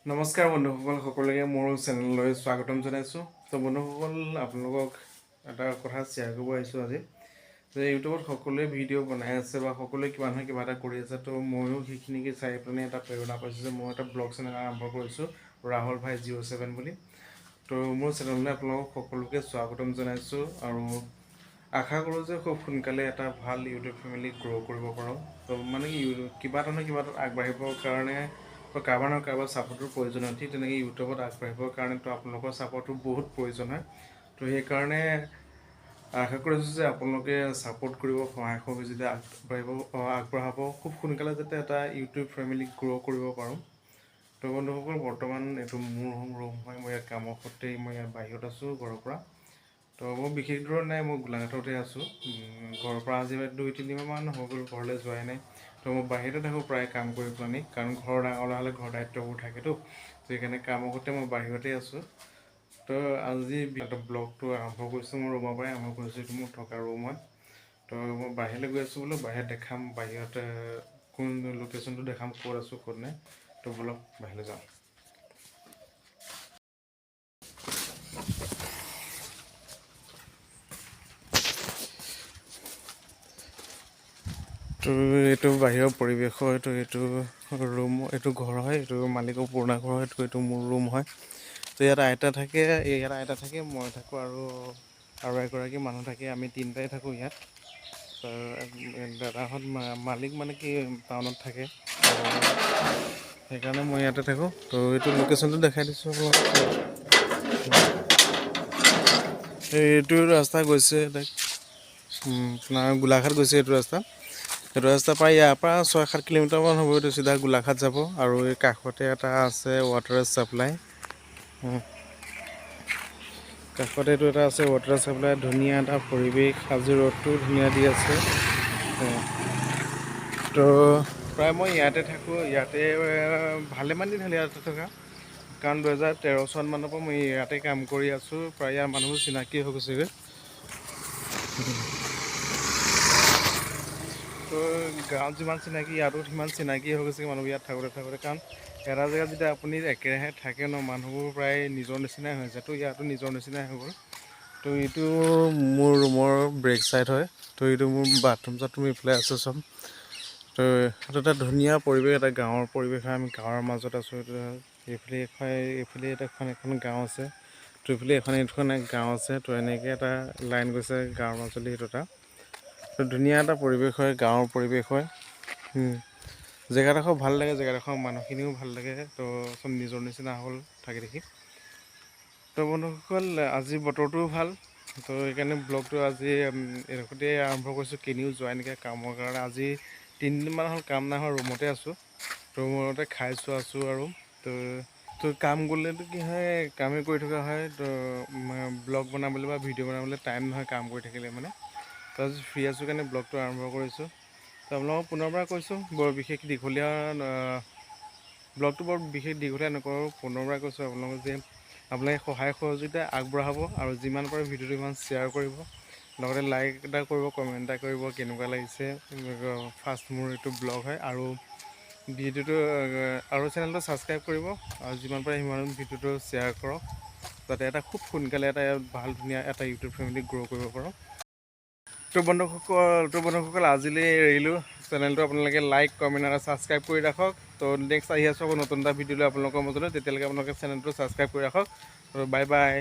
নমস্কাৰ বন্ধুসকল, সকলোকে মোৰ চেনেললৈ স্বাগতম জনাইছোঁ। তো বন্ধুসকল, আপোনালোকক এটা কথা শ্বেয়াৰ কৰিব আহিছোঁ আজি যে ইউটিউবত সকলোৱে ভিডিঅ' বনাই আছে বা সকলোৱে কিবা নহয় কিবা এটা কৰি আছে। তো ময়ো সেইখিনিকে চাই পেলাই এটা প্ৰেৰণা পাইছোঁ যে মই এটা ব্লগ চেনেল আৰম্ভ কৰিছোঁ, ৰাহুল ভাই07 বুলি। তো মোৰ চেনেললৈ আপোনালোকক সকলোকে স্বাগতম জনাইছোঁ আৰু আশা কৰোঁ যে খুব সোনকালে এটা ভাল ইউটিউব ফেমিলি গ্ৰ' কৰিব পাৰোঁ। তো মানে কিবা এটা নহয় কিবা এটা আগবাঢ়িবৰ কাৰণে কাৰোবাৰ নহয় কাৰোবাৰ ছাপোৰ্টৰ প্ৰয়োজন হয়। ঠিক তেনেকৈ ইউটিউবত আগবাঢ়িবৰ কাৰণেতো আপোনালোকৰ ছাপোৰ্টৰ বহুত প্ৰয়োজন হয়। তো সেইকাৰণে আশা কৰিছোঁ যে আপোনালোকে ছাপোৰ্ট কৰিব, সহায় সহযোগিতা আগবঢ়াব, খুব সোনকালে যাতে এটা ইউটিউব ফেমিলি গ্ৰ' কৰিব পাৰোঁ। তো বন্ধুসকল, বৰ্তমান এইটো মোৰ ৰুম হয়। মই ইয়াত কামৰ সূত্ৰে মই ইয়াত বাহিৰত আছোঁ ঘৰৰ পৰা। তো মই বিশেষ দূৰত নাই, মই গোলাঘাটতে আছোঁ। ঘৰৰ পৰা আজি 2-3 মাহমান হৈ গ'ল ঘৰলৈ যোৱাই নাই। তো মই বাহিৰতে থাকোঁ প্ৰায় কাম কৰি পেলানি, কাৰণ ঘৰ ডাঙৰ হ'লে ঘৰৰ দায়িত্ববোৰ থাকেতো। তো সেইকাৰণে কামৰ সূত্ৰে মই বাহিৰতে আছোঁ। তো আজি ব্লগটো আৰম্ভ কৰিছোঁ মোৰ ৰুমৰ পৰাই আৰম্ভ কৰিছোঁ। এইটো মোৰ থকা ৰুম হয়। তো মই বাহিৰলৈ গৈ আছোঁ বোলো, বাহিৰত দেখাম, বাহিৰত কোন লোকেশ্যনটো দেখাম, ক'ত আছোঁ ক'ত নাই। তো বলক বাহিৰলৈ যাওঁ। তো এইটো বাহিৰৰ পৰিৱেশ হয়। তো এইটো ৰুম, এইটো ঘৰ হয়, এইটো মালিকৰ পুৰণা ঘৰ হয়। তো এইটো মোৰ ৰুম হয়। তো ইয়াত আইতা থাকে, মই থাকোঁ আৰু এগৰাকী মানুহ থাকে। আমি তিনিটাই থাকোঁ ইয়াত। তো দাদাহঁত মালিক মানে কি টাউনত থাকে, সেইকাৰণে মই ইয়াতে থাকোঁ। তো এইটো লোকেশ্যনটো দেখাই দিছোঁ আপোনাক। এইটো ৰাস্তা গৈছে আপোনাৰ গোলাঘাট গৈছে। এইটো ৰাস্তা প্ৰায় ইয়াৰ পৰা 6-7 কিলোমিটাৰমান হ'ব। এইটো চিধা গোলাঘাট যাব আৰু এই কাষতে এটা আছে ৱাটাৰ ছাপ্লাই। কাষতে এইটো এটা আছে ৱাটাৰ ছাপ্লাই। ধুনীয়া এটা পৰিৱেশ, আজি ৰ'দটো ধুনীয়া দি আছে। তো প্ৰায় মই ইয়াতে থাকোঁ। ইয়াতে ভালেমান দিন হ'লে ইয়াতে থকা, কাৰণ 2013 চনমানৰ পৰা মই ইয়াতে কাম কৰি আছোঁ। প্ৰায় ইয়াৰ মানুহবোৰ চিনাকি হৈ গৈছেগৈ। তো গাঁৱত যিমান চিনাকি, ইয়াতো সিমান চিনাকি হৈ গৈছে মানুহবোৰ ইয়াত থাকোঁতে। কাৰণ এটা জেগাত যেতিয়া আপুনি একেৰাহে থাকে ন, মানুহবোৰ প্ৰায় নিজৰ নিচিনাই হৈ যায়। তো ইয়াতো নিজৰ নিচিনাই হৈ গ'ল। তো এইটো মোৰ ৰুমৰ ব্ৰেক চাইড হয়। তো এইটো মোৰ বাথৰুম এইফালে আছে চব। তো এইটো এটা ধুনীয়া পৰিৱেশ, এটা গাঁৱৰ পৰিৱেশ হয়। আমি গাঁৱৰ মাজত আছোঁ। এইফালে এখন গাঁও আছে। তো এইফালে এইখন গাঁও আছে। তো এনেকৈ এটা লাইন গৈছে গাঁৱৰ মাজলৈ। সেইটো এটা তো ধুনীয়া এটা পৰিৱেশ হয়, গাঁৱৰ পৰিৱেশ হয়। জেগাডোখৰ ভাল লাগে, জেগাডোখৰ মানুহখিনিও ভাল লাগে। তো চব নিজৰ নিচিনা হ'ল থাকি দেখি। তো বন্ধুসকল, আজি বতৰটোও ভাল। তো সেইকাৰণে ব্লগটো আজি এইডোখৰতে আৰম্ভ কৰিছোঁ। কেনিও যোৱাই নাইকিয়া কামৰ কাৰণে। আজি 3 দিনমান হ'ল কাম নাই হোৱা, ৰুমতে আছোঁ। তো ৰুমতে খাইছোঁ আছোঁ আৰু তো কাম গ'লেতো কি হয়, কামেই কৰি থকা হয়। তো ব্লগ বনাবলৈ বা ভিডিঅ' বনাবলৈ টাইম নহয় কাম কৰি থাকিলে মানে। তো আজি ফ্ৰী আছোঁ কাৰণে ব্লগটো আৰম্ভ কৰিছোঁ। তো আপোনালোকক পুনৰবাৰ কৈছোঁ, ব্লগটো বৰ বিশেষ দীঘলীয়া নকৰোঁ। পুনৰবাৰ কৈছোঁ আপোনালোকক যে আপোনালোকে সহায় সহযোগিতা আগবঢ়াব আৰু যিমান পাৰে ভিডিঅ'টো ইমান শ্বেয়াৰ কৰিব, লগতে লাইক এটা কৰিব, কমেণ্ট এটা কৰিব, কেনেকুৱা লাগিছে। ফাৰ্ষ্ট মোৰ এইটো ব্লগ হয় আৰু ভিডিঅ'টো আৰু চেনেলটো ছাবস্ক্ৰাইব কৰিব আৰু যিমান পাৰে সিমান ভিডিঅ'টো শ্বেয়াৰ কৰক, যাতে এটা খুব সোনকালে এটা ভাল ধুনীয়া এটা ইউটিউব ফেমিলি গ্ৰ' কৰিব পাৰোঁ। তো বন্ধুসকল আজিলৈ এৰিলোঁ। চেনেলটো আপোনালোকে লাইক, কমেণ্ট আৰু ছাবস্ক্ৰাইব কৰি ৰাখক। তো নেক্সট আহি আছোঁ আকৌ নতুন এটা ভিডিঅ' লৈ আপোনালোকৰ মাজলৈ। তেতিয়ালৈকে আপোনালোকে চেনেলটো ছাবস্ক্ৰাইব কৰি ৰাখক। তো বাই বাই।